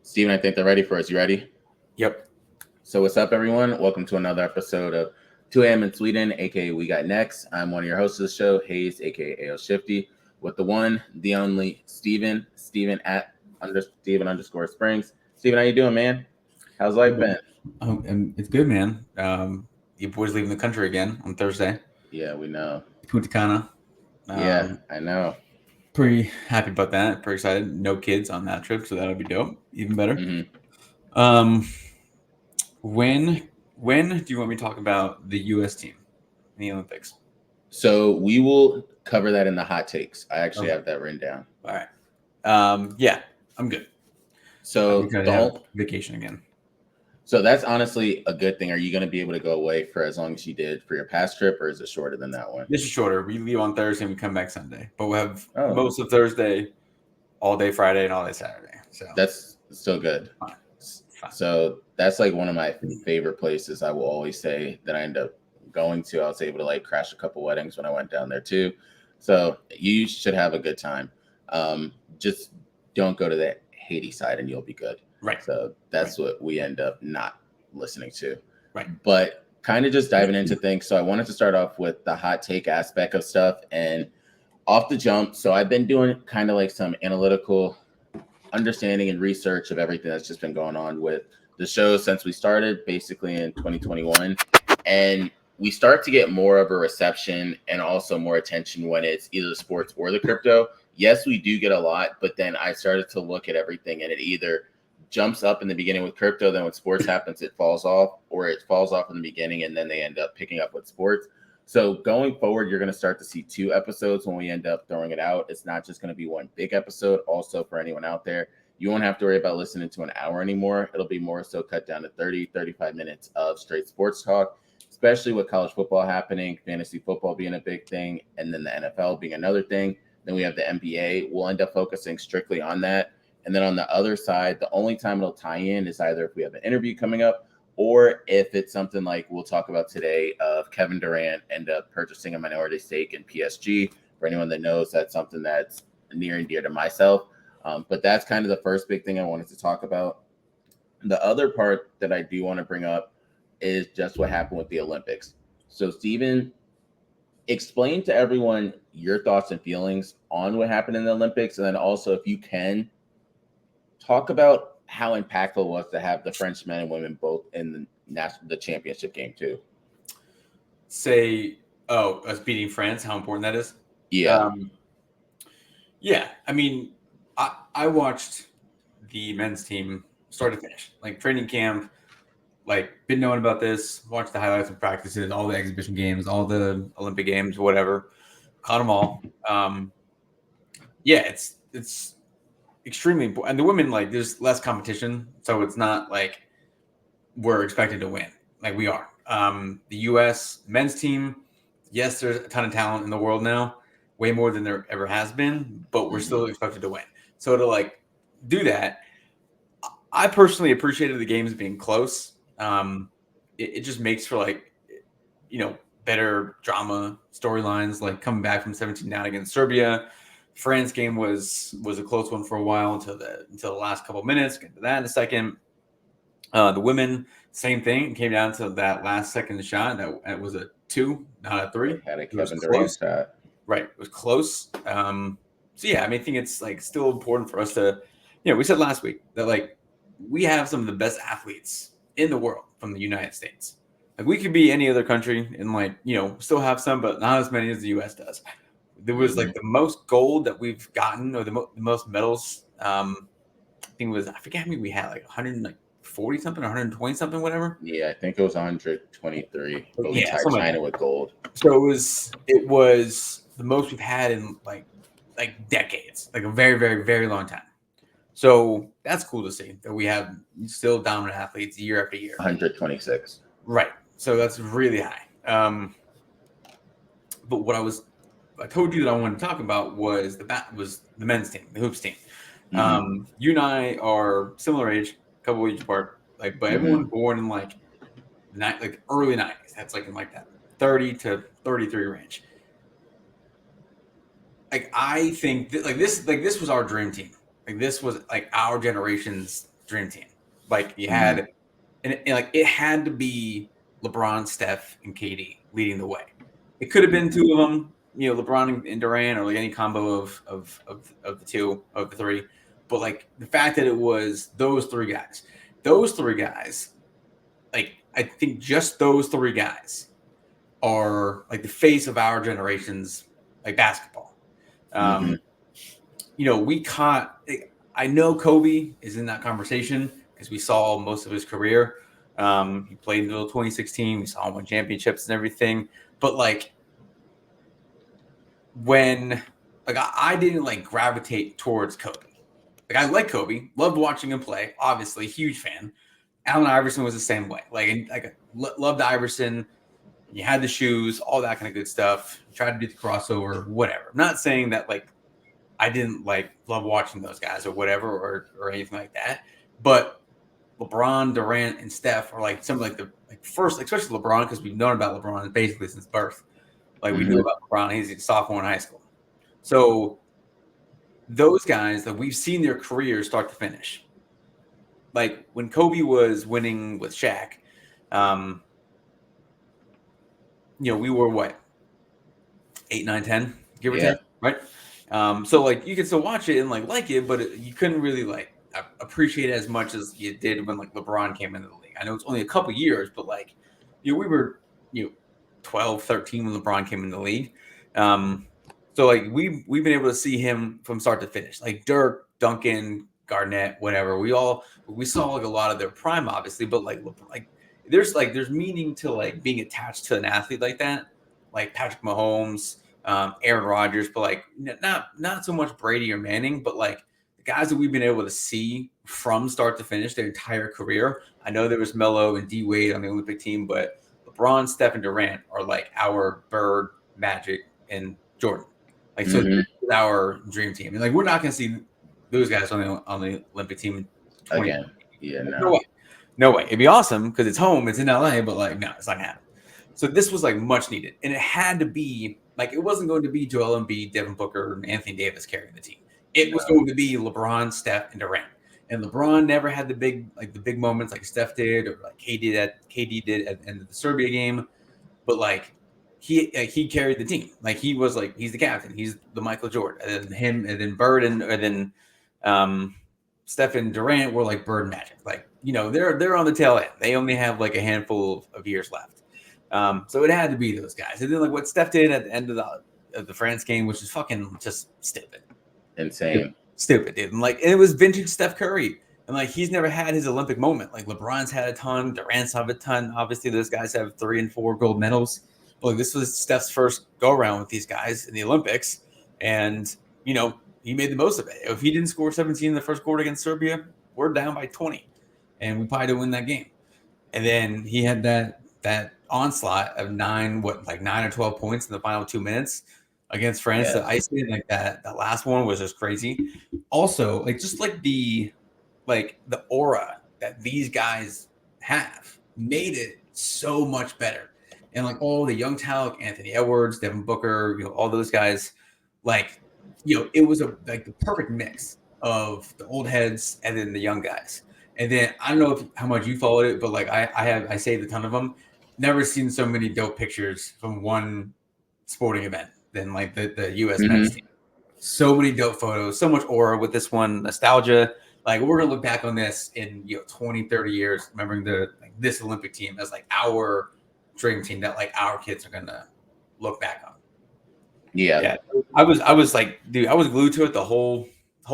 Steven, I think they're ready for us. You ready? Yep. So what's up, everyone? Welcome to another episode of 2 a.m. in Sweden, aka We Got Next. I'm one of your hosts of the show, Hayes, aka AO Shifty, with the one, the only Steven at Steven underscore Springs. Steven, how you doing, man? How's life been? And it's good, man. Your boy's leaving the country again on Thursday. Yeah, we know. Punta Cana. Yeah, I know. Pretty happy about that. Pretty excited. No kids on that trip, so that'll be dope. Even better. Mm-hmm. Um, when do you want me to talk about the U.S. team in the Olympics? So we will cover that in the hot takes. I actually Okay. have that written down. All right. Yeah, I'm good. So I'm to have vacation again. So that's honestly a good thing. Are you going to be able to go away for as long as you did for your past trip, or is it shorter than that one? This is shorter. We leave on Thursday and we come back Sunday, but we'll have most of Thursday, all day Friday, and all day Saturday. So that's still good. Fine. So that's like one of my favorite places. I will always say that I end up going to. I was able to like crash a couple weddings when I went down there too. So you should have a good time. Just don't go to the Haiti side and you'll be good. Right. So that's what we end up not listening to. Right. But kind of just diving into things. So I wanted to start off with the hot take aspect of stuff and off the jump. So I've been doing kind of like some analytical understanding and research of everything that's just been going on with the show since we started basically in 2021. And we start to get more of a reception and also more attention when it's either the sports or the crypto. Yes, we do get a lot, but then I started to look at everything and it either jumps up in the beginning with crypto, then when sports happens, it falls off, or it falls off in the beginning and then they end up picking up with sports. So going forward, you're going to start to see 2 episodes when we end up throwing it out. It's not just going to be one big episode. Also, for anyone out there, you won't have to worry about listening to an hour anymore. It'll be more so cut down to 30, 35 minutes of straight sports talk, especially with college football happening, fantasy football being a big thing, and then the NFL being another thing. Then we have the NBA. We'll end up focusing strictly on that. And then on the other side, the only time it'll tie in is either if we have an interview coming up or if it's something like we'll talk about today of Kevin Durant end up purchasing a minority stake in PSG. For anyone that knows, that's something that's near and dear to myself. But that's kind of the first big thing I wanted to talk about. The other part that I do want to bring up is just what happened with the Olympics. So, Steven, explain to everyone your thoughts and feelings on what happened in the Olympics. And then also, if you can, talk about how impactful it was to have the French men and women both in the championship game too. Us beating France, how important that is? Yeah. Yeah. I mean, I watched the men's team start to finish, like training camp, like been knowing about this, watched the highlights of practices, all the exhibition games, all the Olympic games, whatever, caught them all. Yeah, it's extremely important. And the women, like, there's less competition, so it's not like we're expected to win like we are. The U.S. men's team, yes, there's a ton of talent in the world now, way more than there ever has been, but we're still expected to win. So to like do that, I personally appreciated the games being close. It just makes for like, better drama storylines, like coming back from 17 down against Serbia. France game was a close one for a while until the last couple of minutes. Get to that in a second. The women, same thing. It came down to that last second shot. That was a 2, not a 3. They had a Kevin Durant shot. Right, it was close. So yeah, I mean, I think it's like still important for us to, we said last week that like we have some of the best athletes in the world from the United States. Like we could be any other country and like still have some, but not as many as the U.S. does. There was like the most gold that we've gotten, or the most medals. I think it was, I forget how many we had, like 140 something, 120 something, whatever. Yeah, I think it was 123. But we Yeah, tied China with gold. So it was the most we've had in like decades, like a very, very, very long time. So that's cool to see that we have still dominant athletes year after year. 126. Right. So that's really high. But what I told you that I wanted to talk about was the men's team, the hoops team. You and I are similar age, a couple of years apart, like, but everyone born in like early 90s. That's like in like that 30 to 33 range. Like I think that, this was our dream team. Like this was like our generation's dream team. Like you had, and like it had to be LeBron, Steph, and KD leading the way. It could have been two of them, LeBron and Durant, or like any combo of the three. But like the fact that it was those three guys, like I think just those three guys are like the face of our generation's like basketball. We caught. I know Kobe is in that conversation because we saw most of his career. He played until 2016. We saw him win championships and everything. But like when like I didn't like gravitate towards Kobe. Like I like Kobe, loved watching him play. Obviously, huge fan. Allen Iverson was the same way. Like loved Iverson. You had the shoes, all that kind of good stuff. Tried to do the crossover, whatever. I'm not saying that like I didn't like love watching those guys or whatever or anything like that. But LeBron, Durant, and Steph are like some of like the first, especially LeBron, because we've known about LeBron basically since birth. Like we knew about LeBron, he's a sophomore in high school. So those guys that we've seen their careers start to finish. Like when Kobe was winning with Shaq, we were what, 8, 9, 10, give or take, right? So like you could still watch it and like it, but you couldn't really like appreciate it as much as you did when like LeBron came into the league. I know it's only a couple years, but like we were 12, 13 when LeBron came into the league. So like we've been able to see him from start to finish, like Dirk, Duncan, Garnett, whatever. We saw like a lot of their prime, obviously, but like there's meaning to like being attached to an athlete like that, like Patrick Mahomes, Aaron Rodgers, but like not so much Brady or Manning, but like the guys that we've been able to see from start to finish their entire career. I know there was Melo and D Wade on the Olympic team, but LeBron, Steph, and Durant are like our Bird, Magic, and Jordan. Like so, this is our dream team, and like we're not going to see those guys on the Olympic team again. Yeah, no way. It'd be awesome because it's home, it's in LA, but like no, it's not happening. So this was like much needed, and it had to be like it wasn't going to be Joel Embiid, Devin Booker, and Anthony Davis carrying the team. It was going to be LeBron, Steph, and Durant. And LeBron never had the big moments like Steph did or like KD did at the end of the Serbia game, but like he carried the team. Like he's the captain. He's the Michael Jordan. And then him and then Bird and then Steph and Durant were like Bird and Magic. Like they're on the tail end. They only have like a handful of years left. So it had to be those guys. And then like what Steph did at the end of the France game, which is fucking just stupid, insane. Stupid, dude. And like it was vintage Steph Curry. And like he's never had his Olympic moment. Like LeBron's had a ton, Durant's have a ton. Obviously, those guys have 3 and 4 gold medals. But like, this was Steph's first go around with these guys in the Olympics. And he made the most of it. If he didn't score 17 in the first quarter against Serbia, we're down by 20. And we probably didn't win that game. And then he had that onslaught of 9 or 12 points in the final 2 minutes against France. Yeah. The icing, like that last one was just crazy. Also, like just like the aura that these guys have made it so much better. And like all the young talent, Anthony Edwards, Devin Booker, all those guys, like it was the perfect mix of the old heads and then the young guys. And then I don't know how much you followed it, but like I saved a ton of them. Never seen so many dope pictures from one sporting event than like the U.S. men's team. So many dope photos, so much aura with this one, nostalgia. Like we're gonna look back on this in 20, 30 years, remembering this Olympic team as like our dream team that like our kids are gonna look back on. Yeah. I was like, dude, I was glued to it the whole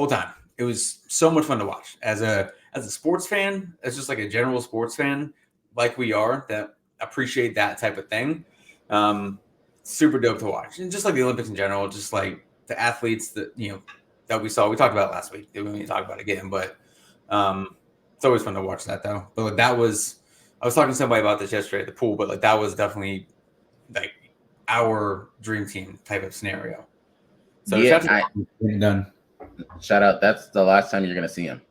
time. It was so much fun to watch as a sports fan, as just like a general sports fan, like we are, that appreciate that type of thing. Super dope to watch. And just like the Olympics in general, just like the athletes that that we saw. We talked about last week. We don't need to talk about it again, but it's always fun to watch that though. But like, I was talking to somebody about this yesterday at the pool, but like that was definitely like our dream team type of scenario. So shout out. That's the last time you're gonna see him.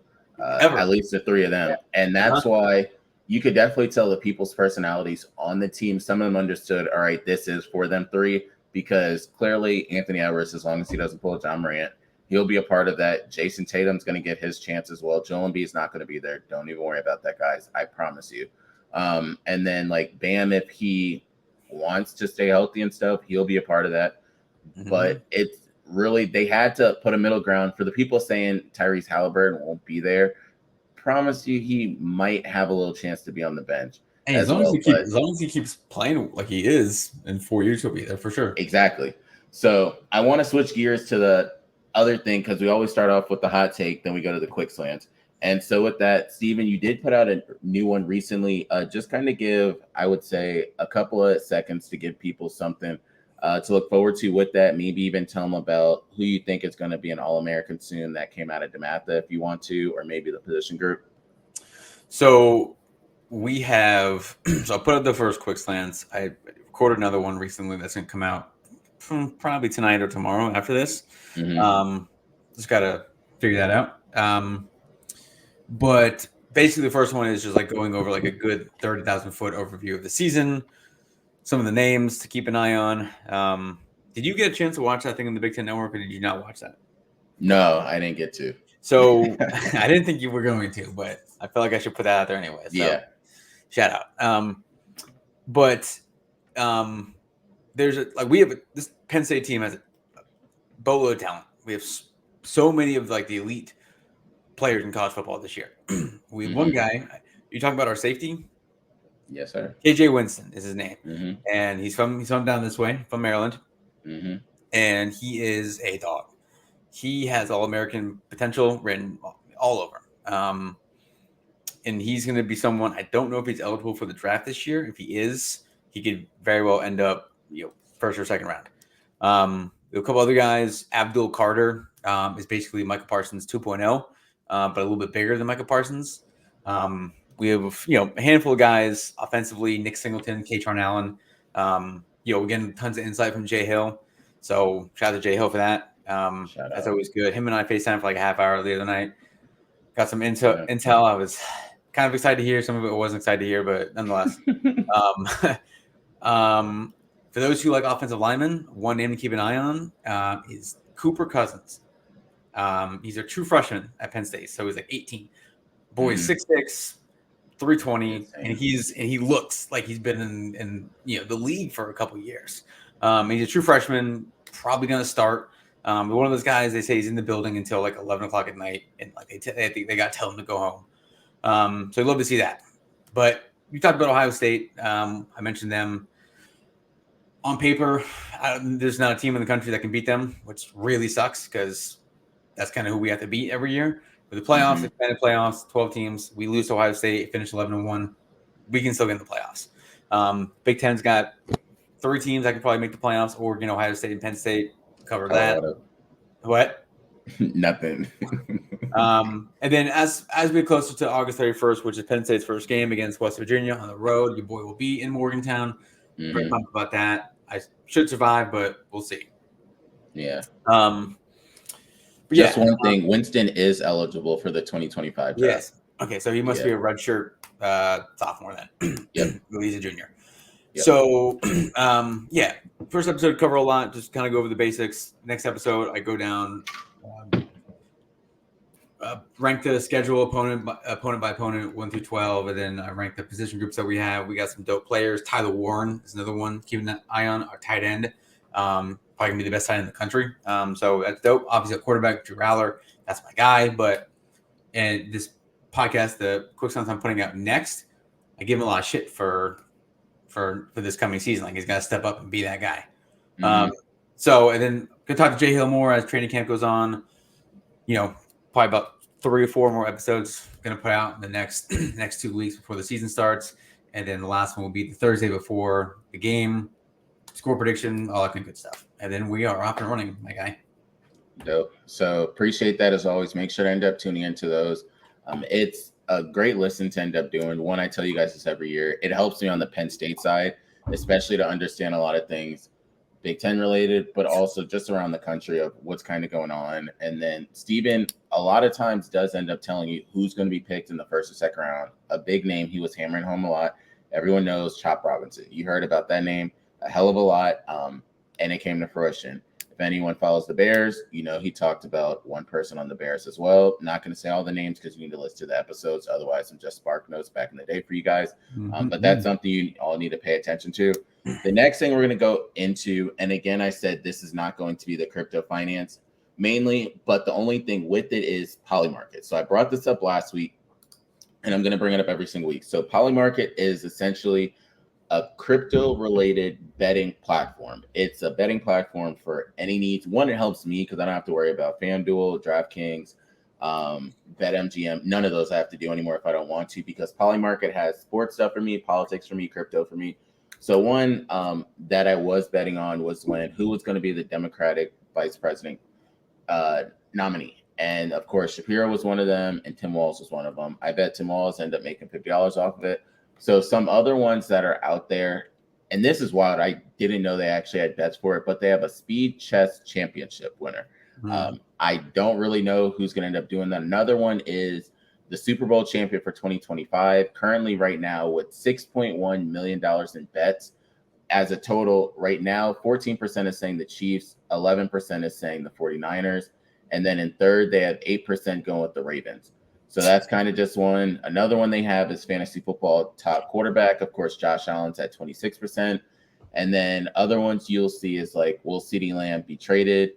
At least the 3 of them. And that's why you could definitely tell the people's personalities on the team. Some of them understood, all right, this is for them 3, because clearly Anthony Edwards, as long as he doesn't pull a John Morant, He'll be a part of that. Jason Tatum's going to get his chance as well. Joel Embiid is not going to be there. Don't even worry about that, guys. I promise you. And then like Bam, if he wants to stay healthy and stuff, he'll be a part of that. Mm-hmm. But it's really, they had to put a middle ground for the people saying Tyrese Halliburton won't be there. Promise you, he might have a little chance to be on the bench. Hey, as long as he keeps playing like he is, in 4 years he'll be there for sure. Exactly. So I want to switch gears to the other thing, because we always start off with the hot take, then we go to the quick slants. And so with that, Steven, you did put out a new one recently. Just kind of give, I would say, a couple of seconds to give people something to look forward to with that. Maybe even tell them about who you think is going to be an All-American soon that came out of DeMatha, if you want to, or maybe the position group. So we have, so I'll put up the first quick slants. I recorded another one recently that's going to come out probably tonight or tomorrow after this. Mm-hmm. Just got to figure that out. But basically the first one is just like going over like a good 30,000 foot overview of the season, some of the names to keep an eye on. Did you get a chance to watch that thing on the Big Ten Network, or did you not watch that? No, I didn't get to. So I didn't think you were going to, but I feel like I should put that out there anyway. So yeah. Shout out. There's we have this Penn State team has a boatload of talent. We have so many of like the elite players in college football this year. We have one guy. You talking about our safety? Yes, sir. KJ Winston is his name, Mm-hmm. and he's from down this way, from Maryland, Mm-hmm. and he is a dog. He has All-American potential written all over. And he's going to be someone, I don't know if he's eligible for the draft this year. If he is, he could very well end up, first or second round. A couple other guys. Abdul Carter is basically Michael Parsons 2.0, but a little bit bigger than Michael Parsons. We have, a handful of guys offensively, Nick Singleton, Katron Allen. We're getting tons of insight from Jay Hill. So shout out to Jay Hill for that. That's always good. Him and I FaceTimed for like a half hour the other night. Got some intel. I was kind of excited to hear. Some of it I wasn't excited to hear, but nonetheless. For those who like offensive linemen, one name to keep an eye on is Cooper Cousins. He's a true freshman at Penn State, so he's like 18. Boy, 6'6", 320, and he looks like he's been in the league for a couple years. He's a true freshman, probably going to start. One of those guys, they say he's in the building until like 11 o'clock at night, and like they got to tell him to go home. So I'd love to see that. But you talked about Ohio State. I mentioned them. On paper, there's not a team in the country that can beat them, which really sucks because that's kind of who we have to beat every year. With the playoffs, expanded playoffs, 12 teams, we lose to Ohio State, finish 11-1. We can still get in the playoffs. Big Ten's got 3 teams that can probably make the playoffs: Oregon, Ohio State, and Penn State. Cover that. What? Nothing. And then as we get closer to August 31st, which is Penn State's first game against West Virginia on the road, your boy will be in Morgantown. Very pumped about that. I should survive, but we'll see. Yeah. But just one thing, Winston is eligible for the 2025 draft. Yes. Okay, so he must be a redshirt sophomore then. Yep. He's a junior. Yep. So, first episode cover a lot, just kind of go over the basics. Next episode, I go down, rank the schedule opponent by opponent 1 through 12, and then I rank the position groups that we have. We got some dope players. Tyler Warren is another one, keeping an eye on, our tight end. Probably gonna be the best tight end in the country. So that's dope. Obviously, a quarterback, Drew Raller, that's my guy. And this podcast, the quick sounds I'm putting out next, I give him a lot of shit for this coming season. Like, he's got to step up and be that guy. And then gonna talk to Jay Hill more as training camp goes on. Probably about 3 or 4 more episodes gonna put out in the next 2 weeks before the season starts. And then the last one will be the Thursday before the game, score prediction, all that kind of good stuff. And then we are off and running, my guy. Dope. So appreciate that as always. Make sure to end up tuning into those. It's a great listen to end up doing. One, I tell you guys this every year. It helps me on the Penn State side, especially to understand a lot of things Big Ten related, but also just around the country of what's kind of going on. And then Steven, a lot of times does end up telling you who's going to be picked in the first or second round. A big name he was hammering home a lot. Everyone knows Chop Robinson. You heard about that name a hell of a lot, and it came to fruition. If anyone follows the Bears, he talked about one person on the Bears as well. Not going to say all the names because you need to listen to the episodes. Otherwise, I'm just spark notes back in the day for you guys. But that's something you all need to pay attention to. The next thing we're going to go into, and again, I said this is not going to be the crypto finance mainly, but the only thing with it is Polymarket. So I brought this up last week, and I'm going to bring it up every single week. So Polymarket is essentially a crypto-related betting platform. It's a betting platform for any needs. One, it helps me because I don't have to worry about FanDuel, DraftKings, BetMGM. None of those I have to do anymore if I don't want to, because Polymarket has sports stuff for me, politics for me, crypto for me. So one that I was betting on was who was going to be the Democratic vice president nominee. And of course, Shapiro was one of them, and Tim Walz was one of them. I bet Tim Walz ended up making $50 off of it. So some other ones that are out there, and this is wild. I didn't know they actually had bets for it, but they have a speed chess championship winner. I don't really know who's going to end up doing that. Another one is the Super Bowl champion for 2025, currently right now with $6.1 million in bets. As a total right now, 14% is saying the Chiefs, 11% is saying the 49ers, and then in third, they have 8% going with the Ravens. So that's kind of just one. Another one they have is fantasy football top quarterback. Of course, Josh Allen's at 26%. And then other ones you'll see is like, will CeeDee Lamb be traded?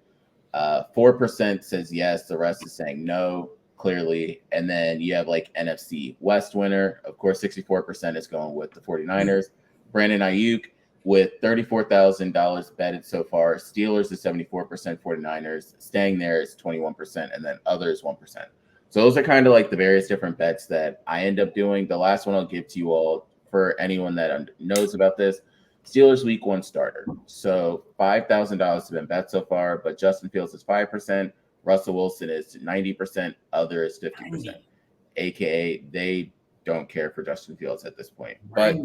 4% says yes. The rest is saying no, clearly. And then you have like NFC West winner. Of course, 64% is going with the 49ers. Brandon Ayuk with $34,000 betted so far. Steelers is 74%, 49ers. Staying there is 21%, and then others 1%. So those are kind of like the various different bets that I end up doing. The last one I'll give to you all for anyone that knows about this, Steelers week 1 starter. So $5,000 has been bet so far, but Justin Fields is 5%. Russell Wilson is 90%. Others 50%. AKA they don't care for Justin Fields at this point. But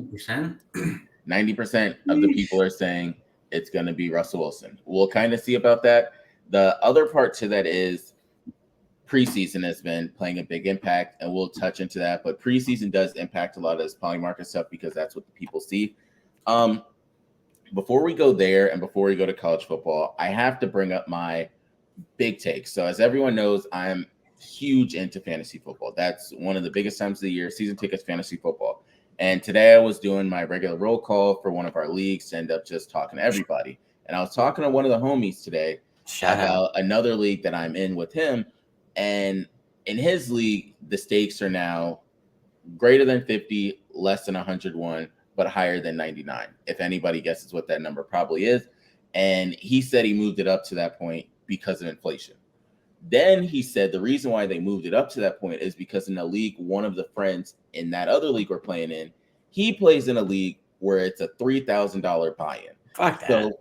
90% of the people are saying it's going to be Russell Wilson. We'll kind of see about that. The other part to that is preseason has been playing a big impact, and we'll touch into that. But preseason does impact a lot of this Polymarket stuff because that's what the people see. Before we go there and before we go to college football, I have to bring up my big take. So as everyone knows, I'm huge into fantasy football. That's one of the biggest times of the year, season tickets, fantasy football. And today I was doing my regular roll call for one of our leagues to end up just talking to everybody. And I was talking to one of the homies today about another league that I'm in with him. And in his league, the stakes are now greater than 50, less than 101, but higher than 99. If anybody guesses what that number probably is. And he said he moved it up to that point because of inflation. Then he said the reason why they moved it up to that point is because in the league, one of the friends in that other league we're playing in, he plays in a league where it's a $3,000 buy-in. Fuck that. So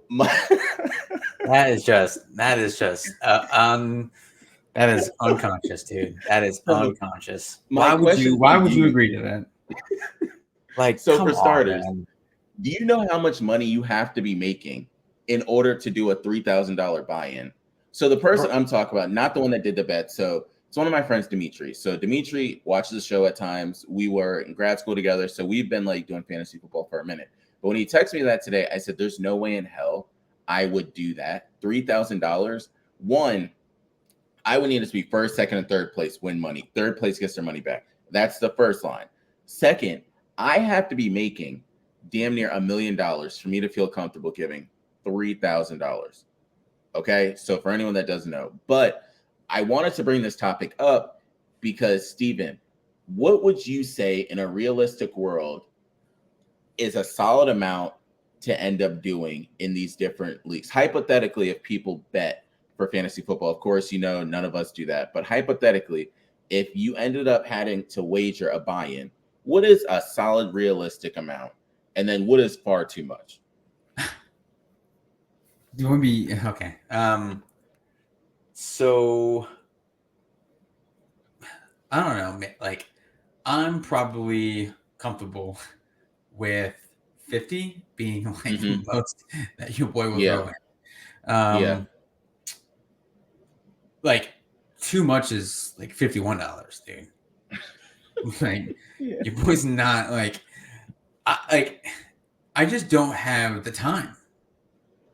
that is unconscious, dude. That is unconscious. Why would you agree to that? Like, so for starters, do you know how much money you have to be making in order to do a $3,000 buy-in? So the person I'm talking about, not the one that did the bet. So it's one of my friends, Dimitri. So Dimitri watches the show at times. We were in grad school together. So we've been like doing fantasy football for a minute. But when he texted me that today, I said, there's no way in hell I would do that. $3,000. One, I would need us to be first, second, and third place, win money. Third place gets their money back. That's the first line. Second, I have to be making damn near $1 million for me to feel comfortable giving $3,000. Okay, so for anyone that doesn't know, but I wanted to bring this topic up because, Steven, what would you say in a realistic world is a solid amount to end up doing in these different leagues? Hypothetically, if people bet for fantasy football, of course, none of us do that, but hypothetically, if you ended up having to wager a buy-in, what is a solid, realistic amount? And then what is far too much? Do you want to be okay? So I don't know. Like, I'm probably comfortable with 50 being like the most that your boy will throw in. Like, too much is like $51, dude. Like, your boy's not like, I just don't have the time.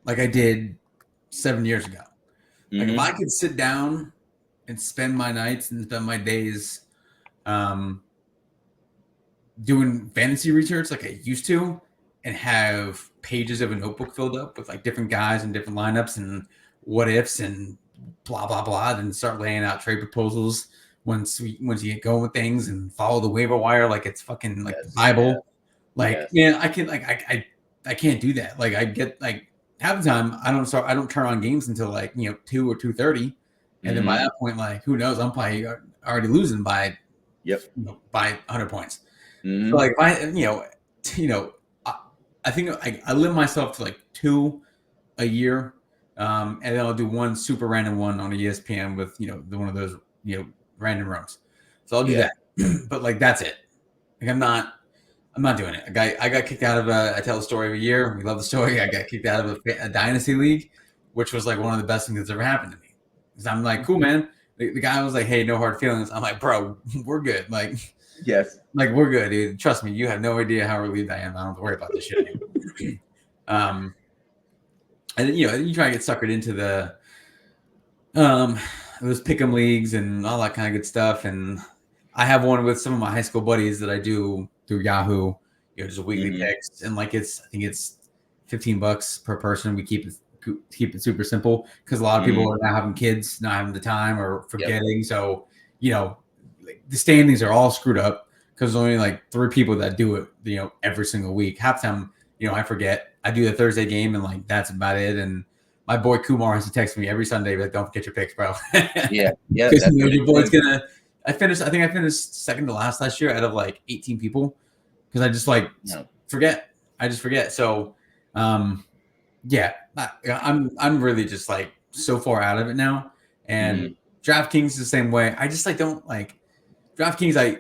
Like I did 7 years ago. Like Mhm. if I could sit down and spend my nights and spend my days doing fantasy research like I used to, and have pages of a notebook filled up with like different guys and different lineups and what ifs and blah blah blah, then start laying out trade proposals once you get going with things and follow the waiver wire like it's fucking like the Yes. Bible. Like, Yes. man, I can like I can't do that. Like I get like half the time I don't turn on games until like 2 or 2:30, and then by Mhm. that point, like who knows, I'm probably already losing by Yep. by 100 points. So Mhm. like if I I think I limit myself to like 2 a year, and then I'll do one super random one on ESPN with one of those random rooms. So I'll do Yeah. that, but like that's it. Like I'm not doing it. I got kicked out of I tell the story every year. We love the story. I got kicked out of a dynasty league, which was like one of the best things that's ever happened to me. Because I'm like, cool, man. The guy was like, hey, no hard feelings. I'm like, bro, we're good. Yes. Like we're good, dude. Trust me, you have no idea how relieved I am. I don't have to worry about this shit anymore. And then then you try to get suckered into the those pick'em leagues and all that kind of good stuff. And I have one with some of my high school buddies that I do through Yahoo. Just a weekly Mhm. picks, and like I think it's $15 per person. We keep it super simple because a lot of people Mhm. are now having kids, not having the time, or Yep. forgetting. So like, the standings are all screwed up because there's only like 3 people that do it. Every single week. Half time, I forget. I do the Thursday game, and like that's about it. And my boy Kumar has to text me every Sunday, but don't forget your picks, bro. Yeah. Yeah. Because That's the your big boy's thing. gonna. I think I finished second to last last year out of like 18 people because I just like No. forget. I just forget. So, yeah, I'm really just like so far out of it now. And Mhm. DraftKings is the same way. I just like don't like DraftKings. I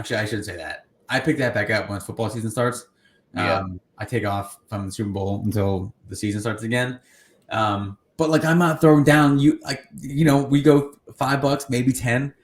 shouldn't say that. I pick that back up once football season starts. Yeah. I take off from the Super Bowl until the season starts again. But like I'm not throwing down we go $5, maybe 10,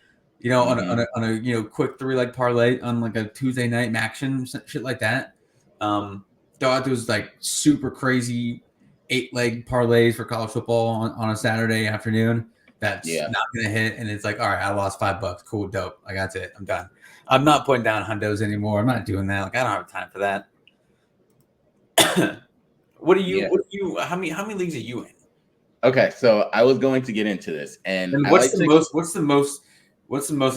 Mhm. on a quick 3-leg parlay on like a Tuesday night action, shit like that. Throw out those like super crazy 8-leg parlays for college football on a Saturday afternoon. That's Yeah. not gonna hit, and it's like, all right, I lost $5. Cool, dope. Like that's it. I'm done. I'm not putting down hundos anymore. I'm not doing that. Like I don't have time for that. Yeah. How many leagues are you in? Okay. So I was going to get into this, and And I like to. what's the most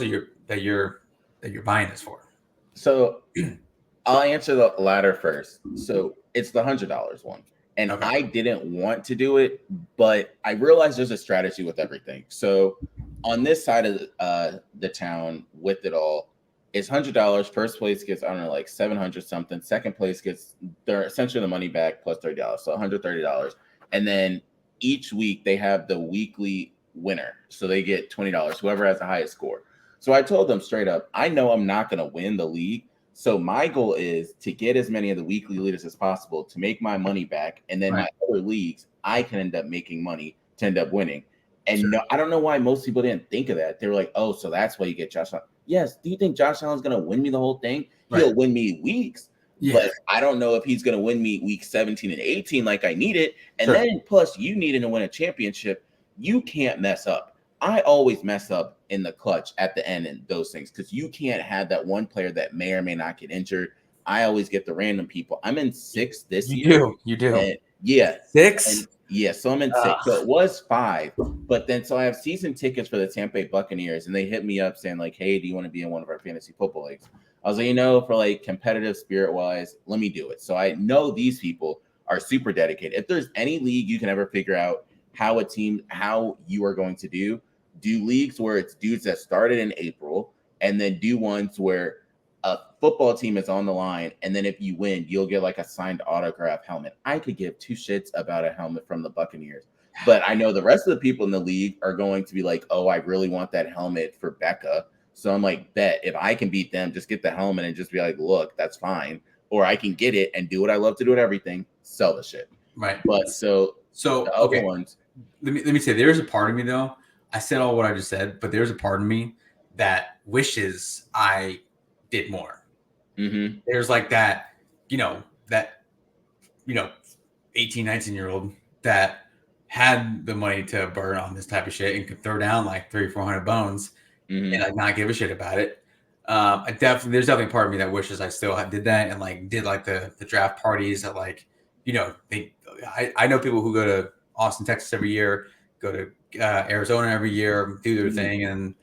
of you're buying this for? So I'll answer the latter first. So it's the $100 one. And Okay. I didn't want to do it, but I realized there's a strategy with everything. So on this side of the town with it all, it's $100. First place gets, I don't know, like 700 something. Second place gets they're essentially the money back plus $30. So $130. And then each week they have the weekly winner. So they get $20, whoever has the highest score. So I told them straight up, I know I'm not going to win the league. So my goal is to get as many of the weekly leaders as possible to make my money back, and then Right. my other leagues I can end up making money to end up winning. And Sure. no, I don't know why most people didn't think of that. They were like, "Oh, so that's why you get Josh Allen." Yes. Do you think Josh Allen's going to win me the whole thing? Right. He'll win me weeks, Yeah. but I don't know if he's going to win me week 17 and 18 like I need it. And Sure. then plus you needing to win a championship, you can't mess up. I always mess up in the clutch at the end and those things because you can't have that one player that may or may not get injured. I always get the random people. I'm in 6 this year. You do. And yeah. 6? And yeah, so I'm in 6. So it was 5. But then so I have season tickets for the Tampa Bay Buccaneers, and they hit me up saying, like, hey, do you want to be in one of our fantasy football leagues? I was like, for like competitive spirit wise, let me do it. So I know these people are super dedicated. If there's any league you can ever figure out how you are going to do leagues where it's dudes that started in April, and then do ones where a football team is on the line, and then if you win, you'll get like a signed autograph helmet. I could give 2 shits about a helmet from the Buccaneers, but I know the rest of the people in the league are going to be like, oh, I really want that helmet for Becca. So I'm like, bet if I can beat them, just get the helmet and just be like, look, that's fine. Or I can get it and do what I love to do at everything, sell the shit. Right. But so the other ones. Let me say, there's a part of me though. I said all what I just said, but there's a part of me that wishes I did more. Mm-hmm. There's like that 18, 19-year-old that had the money to burn on this type of shit and could throw down like 300-400 bones and like not give a shit about it. There's definitely a part of me that wishes I still did that and like did like the draft parties that like, you know, I know people who go to Austin, Texas every year, go to Arizona every year, do their thing. And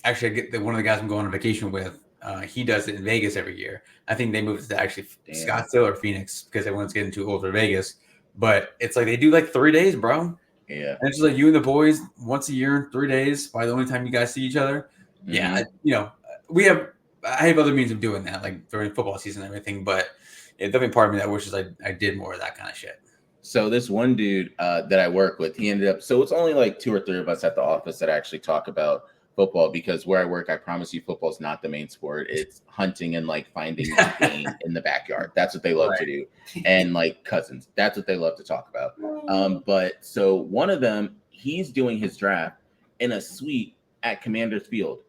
actually I get one of the guys I'm going on vacation with, he does it in Vegas every year. I think they moved to actually Scottsdale or Phoenix because everyone's getting too old for Vegas. But it's like they do like 3 days, bro. Yeah. And it's just like you and the boys once a year, 3 days, by the only time you guys see each other. Yeah, I have other means of doing that, like during football season and everything. But it's definitely part of me that wishes I did more of that kind of shit. So this one dude that I work with, he ended up. So it's only like 2 or 3 of us at the office that actually talk about football because where I work, I promise you, football is not the main sport. It's hunting and like finding game in the backyard. That's what they love to do, and like cousins. That's what they love to talk about. But so one of them, he's doing his draft in a suite at Commander's Field.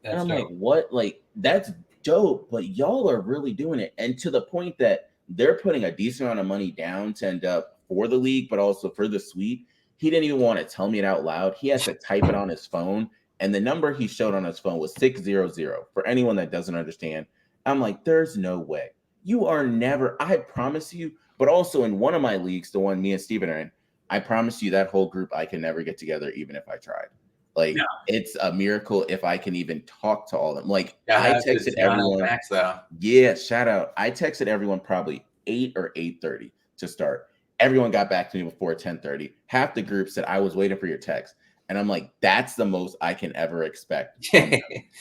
And I'm like, what? Like, that's dope, but y'all are really doing it. And to the point that they're putting a decent amount of money down to end up for the league, but also for the suite. He didn't even want to tell me it out loud. He has to type it on his phone. And the number he showed on his phone was 600. For anyone that doesn't understand, I'm like, there's no way. You are never, I promise you, but also in one of my leagues, the one me and Steven are in, I promise you that whole group, I can never get together even if I tried. Like, it's a miracle if I can even talk to all of them. Like, I texted everyone. Max, though. Yeah, shout out. I texted everyone probably 8 or 8:30 to start. Everyone got back to me before 10:30. Half the group said, I was waiting for your text. And I'm like, that's the most I can ever expect.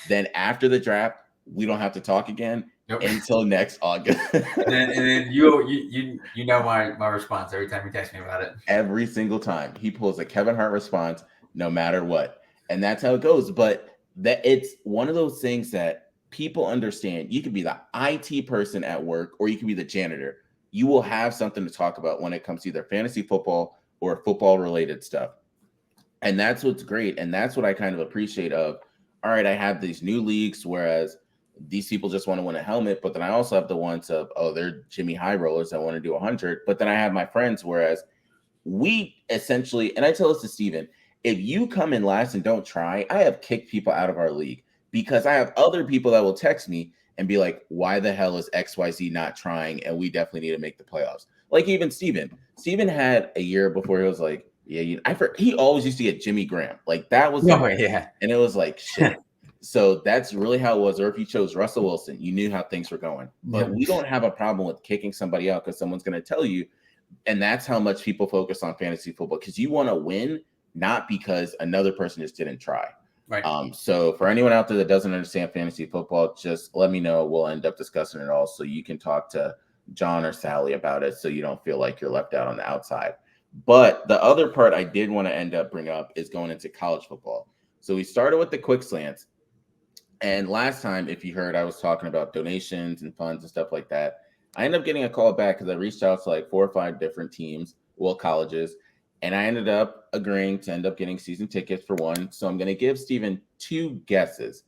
Then after the draft, we don't have to talk again until next August. and then you know my response every time you text me about it. Every single time. He pulls a Kevin Hart response no matter what. And that's how it goes. But that it's one of those things that people understand. You could be the IT person at work or you could be the janitor. You will have something to talk about when it comes to either fantasy football or football related stuff. And that's what's great. And that's what I kind of appreciate of, all right, I have these new leagues, whereas these people just want to win a helmet. But then I also have the ones of, oh, they're Jimmy High Rollers that want to do 100. But then I have my friends, whereas we essentially, and I tell this to Steven, if you come in last and don't try, I have kicked people out of our league because I have other people that will text me and be like, why the hell is XYZ not trying? And we definitely need to make the playoffs. Like even Steven had a year before he was like, yeah, he always used to get Jimmy Graham. Like that was, and it was like, shit. So that's really how it was. Or if you chose Russell Wilson, you knew how things were going. But we don't have a problem with kicking somebody out because someone's going to tell you. And that's how much people focus on fantasy football because you want to win, not because another person just didn't try. Right. So for anyone out there that doesn't understand fantasy football, just let me know. We'll end up discussing it all so you can talk to John or Sally about it so you don't feel like you're left out on the outside. But the other part I did want to end up bring up is going into college football. So we started with the quick slants. And last time, if you heard, I was talking about donations and funds and stuff like that. I ended up getting a call back because I reached out to like 4 or 5 different teams, colleges, and I ended up agreeing to end up getting season tickets for one. So I'm going to give Steven 2 guesses,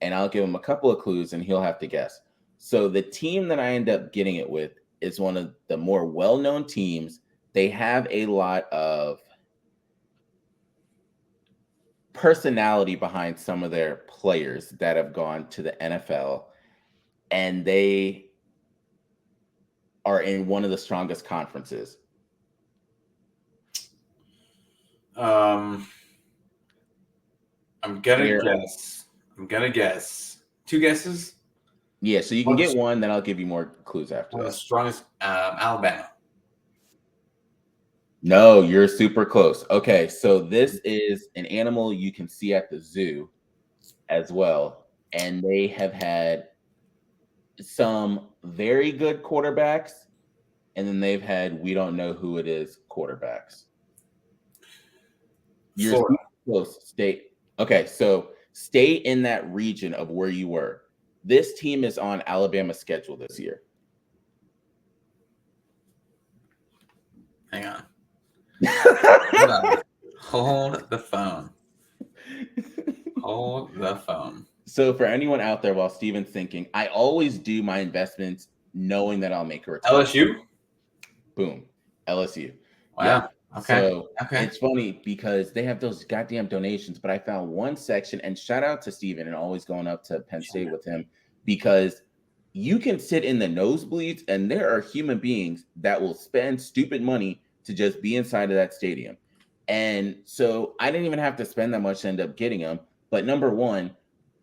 and I'll give him a couple of clues, and he'll have to guess. So the team that I end up getting it with is one of the more well-known teams. They have a lot of personality behind some of their players that have gone to the NFL, and they are in one of the strongest conferences. I'm gonna guess 2 guesses. Yeah, so you can get one, then I'll give you more clues after. The strongest, Alabama. No, you're super close. Okay, so this is an animal you can see at the zoo as well, and they have had some very good quarterbacks, and then they've had we don't know who it is quarterbacks. You're close. Stay. Okay, so stay in that region of where you were. This team is on Alabama's schedule this year. Hang on. Hold the phone. Hold the phone. So for anyone out there, while Steven's thinking, I always do my investments knowing that I'll make a return. LSU? Boom. LSU. Wow. Yeah. So it's funny because they have those goddamn donations, but I found one section, and shout out to Steven and always going up to Penn State with him, because you can sit in the nosebleeds and there are human beings that will spend stupid money to just be inside of that stadium. And so I didn't even have to spend that much to end up getting them. But number one,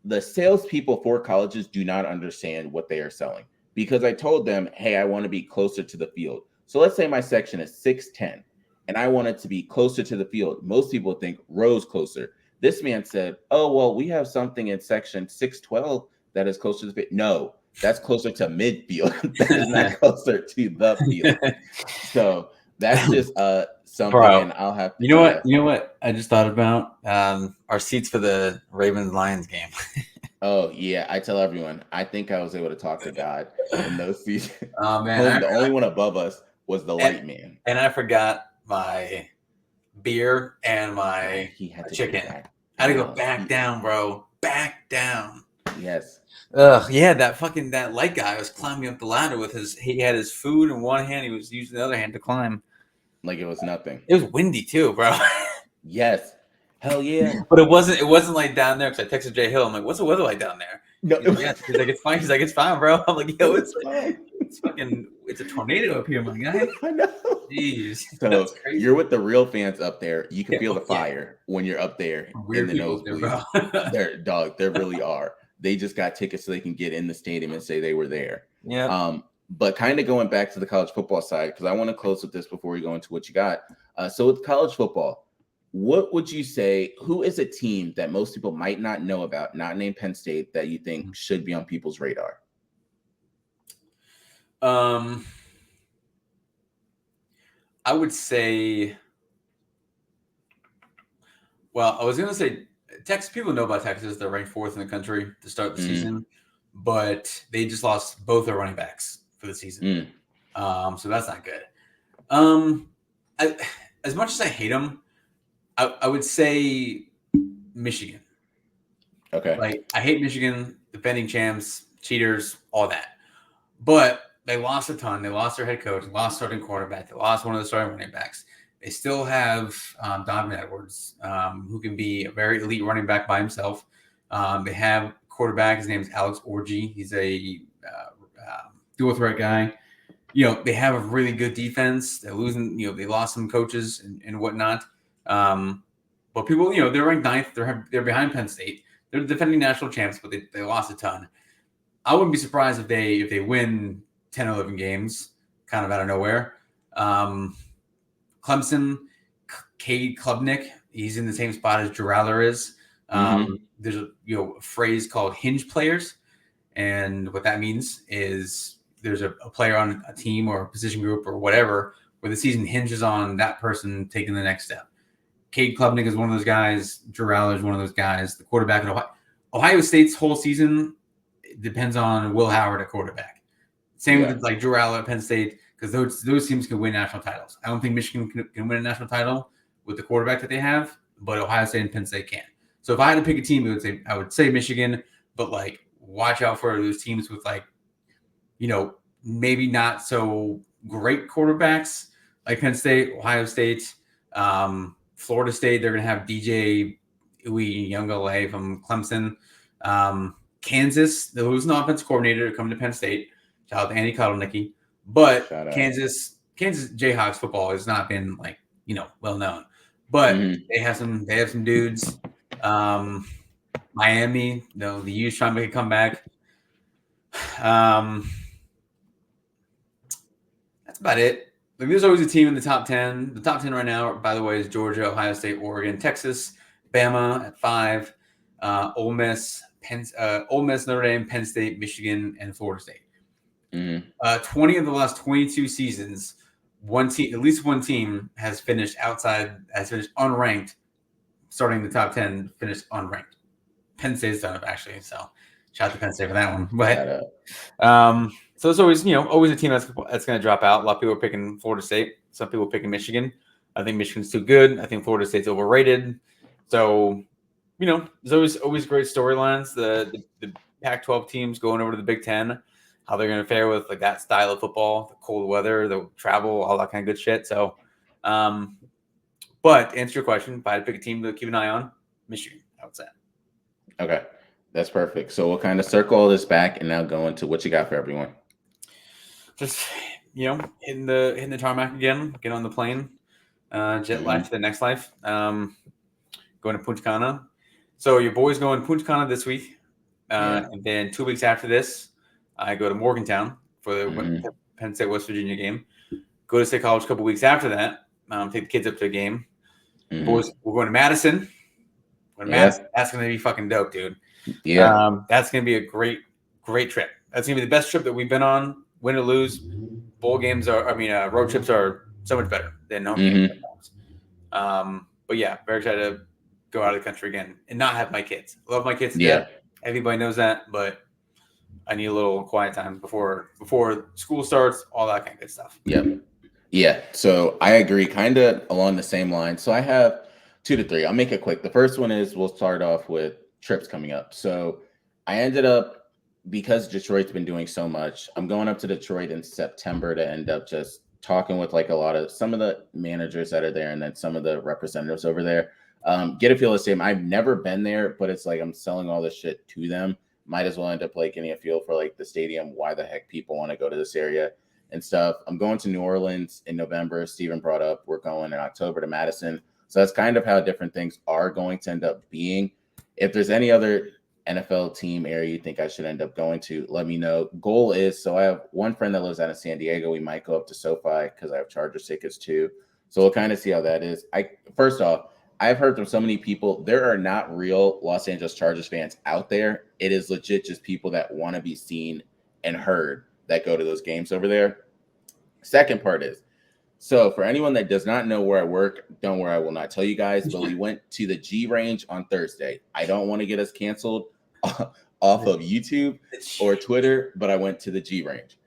the salespeople for colleges do not understand what they are selling, because I told them, hey, I want to be closer to the field. So let's say my section is 610 and I want it to be closer to the field. Most people think rows closer. This man said, oh, well, we have something in section 612 that is closer to the field. No, that's closer to midfield. That is not closer to the field. So that's just something. Bro, and I'll have to, you know what I just thought about? Our seats for the Ravens-Lions game. Oh yeah, I tell everyone. I think I was able to talk to God in those seats. Oh man, the only one above us was the light man. And I forgot my beer and my chicken. I had to go back down, bro. Back down. Yes. Yeah, that light guy was climbing up the ladder with he had his food in one hand, he was using the other hand to climb. Like it was nothing. It was windy too, bro. Yes. Hell yeah. But it wasn't like down there, because I texted Jay Hill. I'm like, what's the weather like down there? No. He's like, it's fine. He's like, it's fine, bro. I'm like, yo, it's fucking, it's a tornado up here, my guy. I know. Jeez. So you're with the real fans up there. You can feel the fire when you're up there in the nosebleeds. There really are. They just got tickets so they can get in the stadium and say they were there. Yeah. But kind of going back to the college football side, because I want to close with this before we go into what you got. So with college football, what would you say, who is a team that most people might not know about, not named Penn State, that you think should be on people's radar? I would say, well, I was going to say Texas. People know about Texas. They're ranked 4th in the country to start the season, but they just lost both their running backs for the season. So that's not good. As much as I hate them, I would say Michigan. Okay. Like, I hate Michigan, defending champs, cheaters, all that. But they lost a ton. They lost their head coach, lost starting quarterback. They lost one of the starting running backs. They still have Donovan Edwards, who can be a very elite running back by himself. They have quarterback. His name is Alex Orji. He's a dual threat guy. They have a really good defense. They're losing, they lost some coaches and whatnot. But people, they're ranked 9th. They're behind Penn State. They're the defending national champs, but they lost a ton. I wouldn't be surprised if they win 10 or 11 games, kind of out of nowhere. Clemson, Cade Klubnik, he's in the same spot as Juraller is. There's a phrase called hinge players, and what that means is there's a player on a team or a position group or whatever where the season hinges on that person taking the next step. Cade Klubnik is one of those guys. Juraller is one of those guys. The quarterback at Ohio State's whole season depends on Will Howard at quarterback. Same with like Juraller at Penn State, because those teams can win national titles. I don't think Michigan can win a national title with the quarterback that they have, but Ohio State and Penn State can. So if I had to pick a team, I would say Michigan, but like watch out for those teams with like, maybe not so great quarterbacks like Penn State, Ohio State, Florida State. They're going to have DJ Uiagalelei from Clemson. Kansas, they're losing an offensive coordinator to come to Penn State. Shout out to Andy Kotelnicki. But Kansas Jayhawks football has not been like, well known. But they have some dudes. Miami, the U's trying to make a comeback. That's about it. Like, there's always a team in the top 10. The top 10 right now, by the way, is Georgia, Ohio State, Oregon, Texas, Bama at 5, Ole Miss, Notre Dame, Penn State, Michigan, and Florida State. 20 of the last 22 seasons, at least one team has finished unranked, starting the top 10, finished unranked. Penn State's done it, actually. So shout out to Penn State for that one. But so it's always, always a team that's going to drop out. A lot of people are picking Florida State. Some people are picking Michigan. I think Michigan's too good. I think Florida State's overrated. So, there's always great storylines. The Pac-12 teams going over to the Big Ten, how they're going to fare with like that style of football, the cold weather, the travel, all that kind of good shit. So, But to answer your question, if I had to pick a team to keep an eye on, Michigan, I would say. Okay, that's perfect. So we'll kind of circle all this back and now go into what you got for everyone. Just hitting the tarmac again, get on the plane, jet life to the next life. Going to Punta Cana. So your boy's going to Punta Cana this week, and then 2 weeks after this, I go to Morgantown for the Penn State West Virginia game. Go to State College a couple weeks after that. Take the kids up to a game. Boys, we're going to Madison. Madison. That's going to be fucking dope, dude. Yeah. That's going to be a great trip. That's going to be the best trip that we've been on. Win or lose, bowl games road trips are so much better than home games. But yeah, very excited to go out of the country again and not have my kids. Love my kids to death. Everybody knows that, but I need a little quiet time before school starts, all that kind of good stuff. Yeah. So I agree, kind of along the same line. So I have 2 to 3. I'll make it quick. The first one is we'll start off with trips coming up. So I ended up, because Detroit's been doing so much, I'm going up to Detroit in September to end up just talking with like some of the managers that are there and then some of the representatives over there. Get a feel of the same. I've never been there, but it's like I'm selling all this shit to them. Might as well end up like getting a feel for like the stadium, why the heck people want to go to this area and stuff. I'm going to New Orleans in November. Steven brought up we're going in October to Madison. So that's kind of how different things are going to end up being. If there's any other NFL team area you think I should end up going to, let me know. Goal is, so I have one friend that lives out of San Diego. We might go up to SoFi because I have Chargers tickets too. So we'll kind of see how that is. First off, I've heard from so many people, there are not real Los Angeles Chargers fans out there. It is legit just people that want to be seen and heard that go to those games over there. Second part is, so for anyone that does not know where I work, don't worry, I will not tell you guys, but we went to the G Range on Thursday. I don't want to get us canceled off of YouTube or Twitter, but I went to the G Range.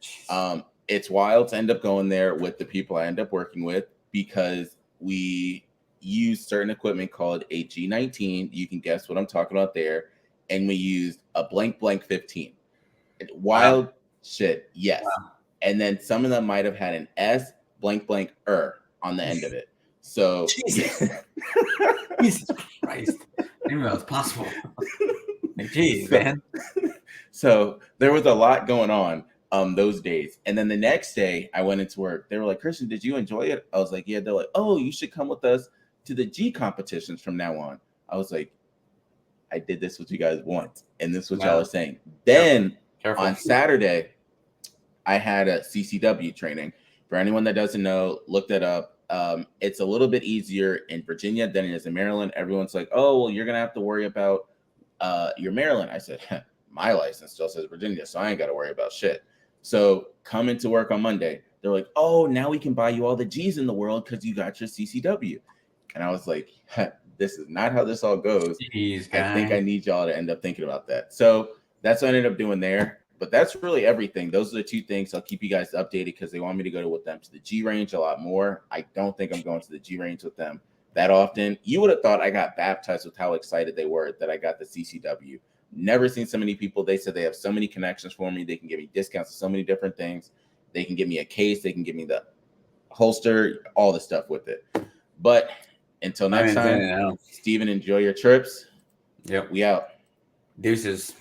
It's wild to end up going there with the people I end up working with because we use certain equipment called a G19. You can guess what I'm talking about there. And we used a blank 15. Wild shit, yes. Wow. And then some of them might have had an S blank on the end of it. So Jesus Christ. I didn't know that was possible. Jeez, man. So there was a lot going on those days. And then the next day I went into work. They were like, Christian, did you enjoy it? I was like, yeah. They're like, oh, you should come with us to the G competitions from now on. I was like, I did this what you guys want. And this is what y'all are saying. Then on Saturday, I had a CCW training. For anyone that doesn't know, look that up. It's a little bit easier in Virginia than it is in Maryland. Everyone's like, oh, well, you're going to have to worry about your Maryland. I said, my license still says Virginia, so I ain't got to worry about shit. So come into work on Monday. They're like, oh, now we can buy you all the G's in the world because you got your CCW. And I was like, this is not how this all goes. Jeez, I think I need y'all to end up thinking about that. So that's what I ended up doing there. But that's really everything. Those are the 2 things. I'll keep you guys updated because they want me to go with them to the G Range a lot more. I don't think I'm going to the G Range with them that often. You would have thought I got baptized with how excited they were that I got the CCW. Never seen so many people. They said they have so many connections for me. They can give me discounts on so many different things. They can give me a case. They can give me the holster, all the stuff with it. But until next time, Steven, enjoy your trips. Yep. We out. Deuces.